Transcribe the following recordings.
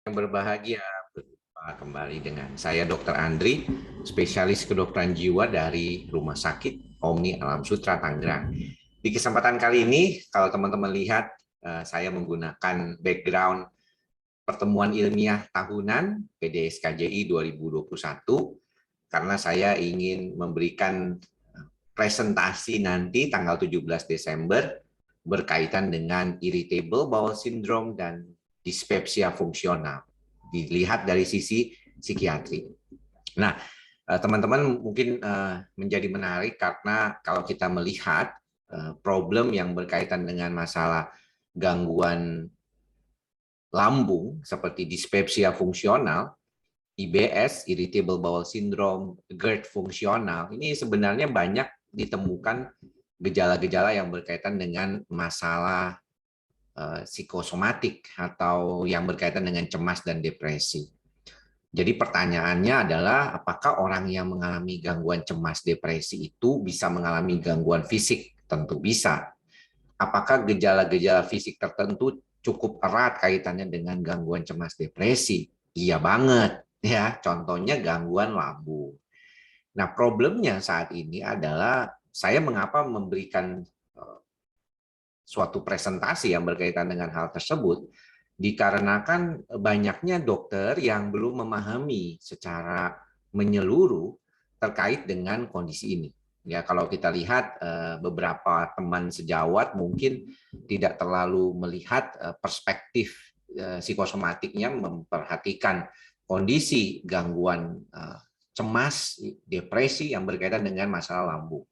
Yang berbahagia berjumpa kembali dengan saya Dr. Andri, spesialis kedokteran jiwa dari Rumah Sakit Omni Alam Sutra Tangerang. Di kesempatan kali ini, kalau teman-teman lihat, saya menggunakan background pertemuan ilmiah tahunan PDSKJI 2021 karena saya ingin memberikan presentasi nanti tanggal 17 Desember berkaitan dengan irritable bowel syndrome dan dispepsia fungsional dilihat dari sisi psikiatri. Nah, teman-teman mungkin menjadi menarik karena kalau kita melihat problem yang berkaitan dengan masalah gangguan lambung seperti dispepsia fungsional, IBS, irritable bowel syndrome, GERD fungsional, ini sebenarnya banyak ditemukan gejala-gejala yang berkaitan dengan masalah psikosomatik atau yang berkaitan dengan cemas dan depresi. Jadi pertanyaannya adalah apakah orang yang mengalami gangguan cemas depresi itu bisa mengalami gangguan fisik? Tentu bisa. Apakah gejala-gejala fisik tertentu cukup erat kaitannya dengan gangguan cemas depresi? Iya banget, ya. Contohnya gangguan lambung. Nah, problemnya saat ini adalah saya mengapa memberikan suatu presentasi yang berkaitan dengan hal tersebut, dikarenakan banyaknya dokter yang belum memahami secara menyeluruh terkait dengan kondisi ini. Ya, kalau kita lihat beberapa teman sejawat mungkin tidak terlalu melihat perspektif psikosomatiknya, memperhatikan kondisi gangguan cemas, depresi yang berkaitan dengan masalah lambung.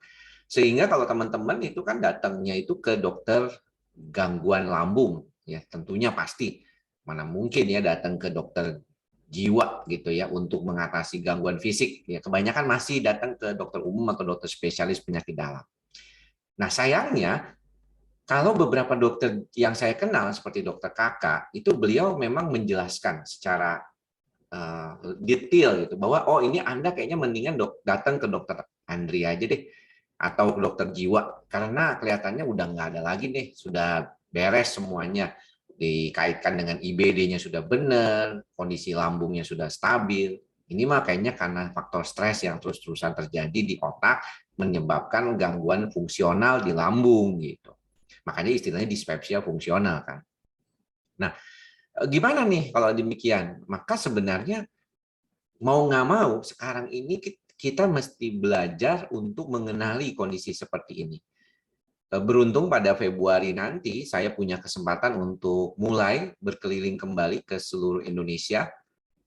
Sehingga kalau teman-teman itu kan datangnya itu ke dokter gangguan lambung, ya tentunya pasti mana mungkin ya datang ke dokter jiwa gitu ya untuk mengatasi gangguan fisik. Ya kebanyakan masih datang ke dokter umum atau dokter spesialis penyakit dalam. Nah sayangnya kalau beberapa dokter yang saya kenal seperti dokter Kakak itu beliau memang menjelaskan secara detail gitu bahwa oh ini Anda kayaknya mendingan datang ke dokter Andri aja deh atau ke dokter jiwa karena kelihatannya udah nggak ada lagi nih, sudah beres semuanya, dikaitkan dengan IBD-nya sudah benar, kondisi lambungnya sudah stabil. Ini mah kayaknya karena faktor stres yang terus-terusan terjadi di otak menyebabkan gangguan fungsional di lambung gitu. Makanya istilahnya dispepsia fungsional kan. Nah, gimana nih kalau demikian? Maka sebenarnya mau nggak mau sekarang ini kita mesti belajar untuk mengenali kondisi seperti ini. Beruntung pada Februari nanti saya punya kesempatan untuk mulai berkeliling kembali ke seluruh Indonesia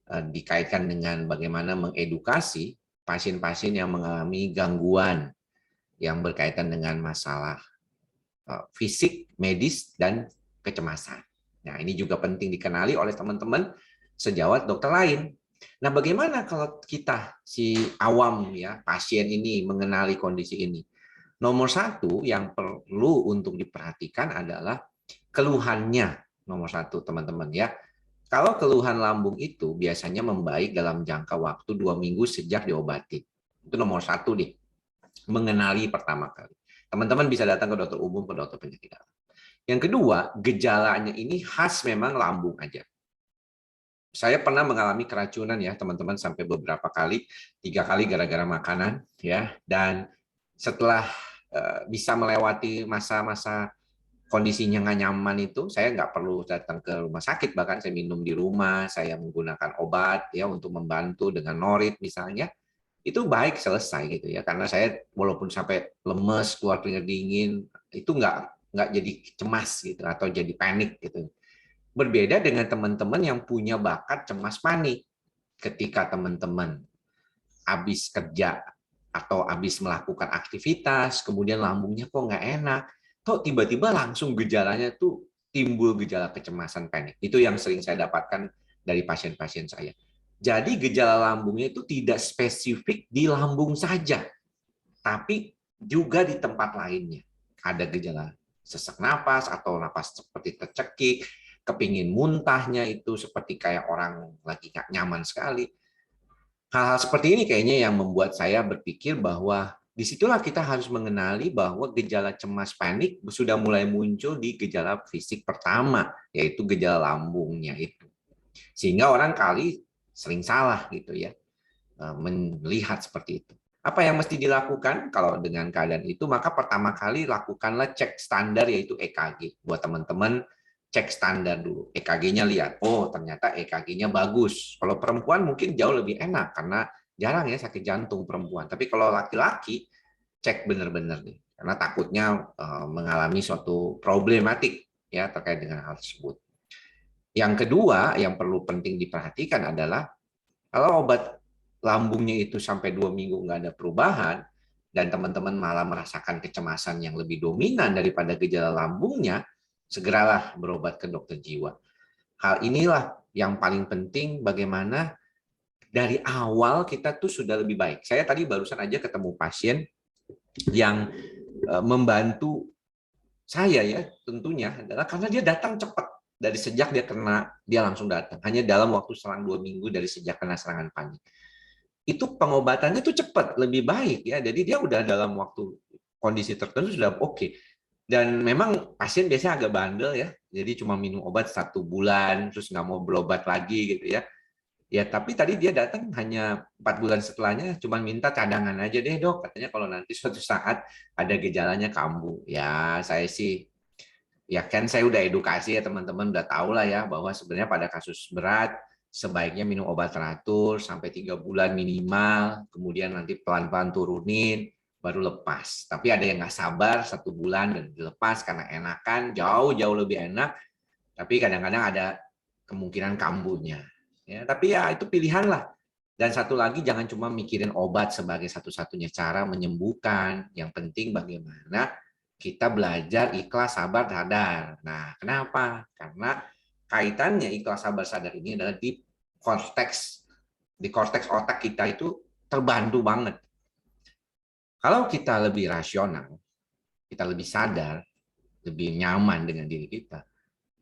dikaitkan dengan bagaimana mengedukasi pasien-pasien yang mengalami gangguan yang berkaitan dengan masalah fisik, medis, dan kecemasan. Nah, ini juga penting dikenali oleh teman-teman sejawat dokter lain. Nah, bagaimana kalau kita si awam ya pasien ini mengenali kondisi ini? Nomor satu yang perlu untuk diperhatikan adalah keluhannya. Nomor satu teman-teman ya. Kalau keluhan lambung itu biasanya membaik dalam jangka waktu 2 minggu sejak diobati. Itu nomor satu nih. Mengenali pertama kali. Teman-teman bisa datang ke dokter umum, ke dokter penyakit dalam. Yang kedua, gejalanya ini khas memang lambung aja. Saya pernah mengalami keracunan ya teman-teman sampai beberapa kali, 3 kali gara-gara makanan ya. Dan setelah bisa melewati masa-masa kondisinya nggak nyaman itu, saya nggak perlu datang ke rumah sakit, bahkan saya minum di rumah, saya menggunakan obat ya untuk membantu dengan norit misalnya, itu baik selesai gitu ya, karena saya walaupun sampai lemes, keluar keringat dingin, itu nggak jadi cemas gitu atau jadi panik gitu. Berbeda dengan teman-teman yang punya bakat cemas panik. Ketika teman-teman habis kerja atau habis melakukan aktivitas, kemudian lambungnya kok nggak enak, kok tiba-tiba langsung gejalanya tuh timbul gejala kecemasan panik. Itu yang sering saya dapatkan dari pasien-pasien saya. Jadi gejala lambungnya itu tidak spesifik di lambung saja, tapi juga di tempat lainnya. Ada gejala sesak napas atau napas seperti tercekik, kepingin muntahnya itu seperti kayak orang lagi nggak nyaman sekali. Hal-hal seperti ini kayaknya yang membuat saya berpikir bahwa disitulah kita harus mengenali bahwa gejala cemas panik sudah mulai muncul di gejala fisik pertama, yaitu gejala lambungnya itu. Sehingga orang kali sering salah gitu ya, melihat seperti itu. Apa yang mesti dilakukan kalau dengan keadaan itu? Maka pertama kali lakukanlah cek standar yaitu EKG. Buat teman-teman, cek standar dulu. EKG-nya lihat, oh ternyata EKG-nya bagus. Kalau perempuan mungkin jauh lebih enak karena jarang ya sakit jantung perempuan. Tapi kalau laki-laki, cek benar-benar nih. Karena takutnya mengalami suatu problematik ya terkait dengan hal tersebut. Yang kedua, yang perlu penting diperhatikan adalah kalau obat lambungnya itu sampai 2 minggu nggak ada perubahan, dan teman-teman malah merasakan kecemasan yang lebih dominan daripada gejala lambungnya, segeralah berobat ke dokter jiwa. Hal inilah yang paling penting, bagaimana dari awal kita tuh sudah lebih baik. Saya tadi barusan aja ketemu pasien yang membantu saya ya, tentunya adalah karena dia datang cepat. Dari sejak dia kena, dia langsung datang. Hanya dalam waktu selang 2 minggu dari sejak kena serangan panik. Itu pengobatannya tuh cepat, lebih baik ya. Jadi dia udah dalam waktu kondisi tertentu sudah oke. Dan memang pasien biasanya agak bandel ya. Jadi cuma minum obat 1 bulan, terus nggak mau berobat lagi gitu ya. Ya, tapi tadi dia datang hanya 4 bulan setelahnya, cuma minta cadangan aja deh dok. Katanya kalau nanti suatu saat ada gejalanya kambuh. Ya, saya sih, ya kan saya udah edukasi ya teman-teman, udah tahu lah ya bahwa sebenarnya pada kasus berat, sebaiknya minum obat teratur sampai 3 bulan minimal, kemudian nanti pelan-pelan turunin, baru lepas. Tapi ada yang nggak sabar 1 bulan dan dilepas karena enakan, jauh-jauh lebih enak, tapi kadang-kadang ada kemungkinan kambuhnya. Ya, tapi ya itu pilihan lah. Dan satu lagi, jangan cuma mikirin obat sebagai satu-satunya cara menyembuhkan. Yang penting bagaimana kita belajar ikhlas, sabar, sadar. Nah, kenapa? Karena kaitannya ikhlas, sabar, sadar ini adalah di korteks otak kita itu terbantu banget. Kalau kita lebih rasional, kita lebih sadar, lebih nyaman dengan diri kita,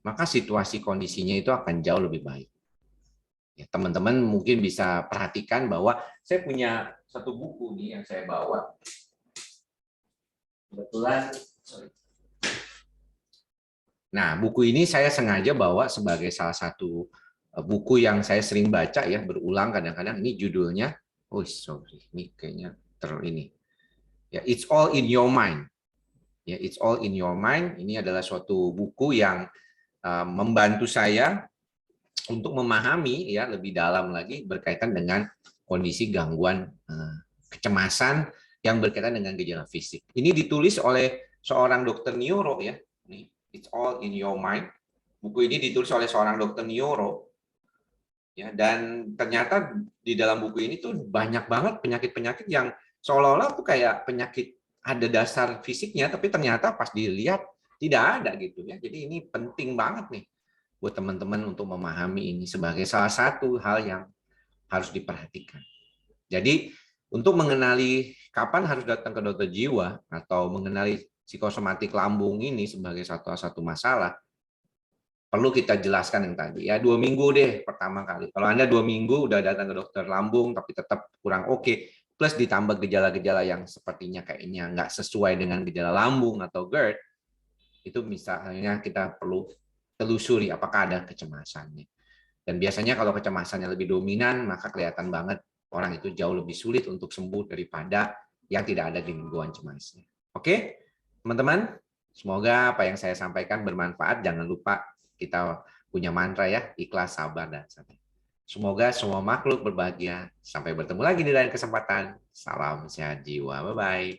maka situasi kondisinya itu akan jauh lebih baik. Ya, teman-teman mungkin bisa perhatikan bahwa saya punya satu buku nih yang saya bawa. Kebetulan, sorry. Nah, buku ini saya sengaja bawa sebagai salah satu buku yang saya sering baca ya, berulang kadang-kadang. Ini judulnya, oh sorry, ini kayaknya ini. Ya, It's All in Your Mind. Ya, It's All in Your Mind. Ini adalah suatu buku yang membantu saya untuk memahami ya lebih dalam lagi berkaitan dengan kondisi gangguan kecemasan yang berkaitan dengan gejala fisik. Ini ditulis oleh seorang dokter neuro ya. Nih, It's All in Your Mind. Buku ini ditulis oleh seorang dokter neuro. Ya, dan ternyata di dalam buku ini tuh banyak banget penyakit-penyakit yang seolah-olah tuh kayak penyakit ada dasar fisiknya, tapi ternyata pas dilihat tidak ada gitu ya. Jadi ini penting banget nih buat teman-teman untuk memahami ini sebagai salah satu hal yang harus diperhatikan. Jadi untuk mengenali kapan harus datang ke dokter jiwa atau mengenali psikosomatik lambung ini sebagai satu masalah, perlu kita jelaskan yang tadi ya, 2 minggu deh pertama kali. Kalau Anda 2 minggu udah datang ke dokter lambung tapi tetap kurang oke, plus ditambah gejala-gejala yang sepertinya kayaknya nggak sesuai dengan gejala lambung atau GERD, itu misalnya kita perlu telusuri apakah ada kecemasannya. Dan biasanya kalau kecemasannya lebih dominan, maka kelihatan banget orang itu jauh lebih sulit untuk sembuh daripada yang tidak ada gangguan cemasnya. Oke, teman-teman, semoga apa yang saya sampaikan bermanfaat. Jangan lupa kita punya mantra ya, ikhlas, sabar, dan sadar. Semoga semua makhluk berbahagia. Sampai bertemu lagi di lain kesempatan. Salam sehat jiwa. Bye-bye.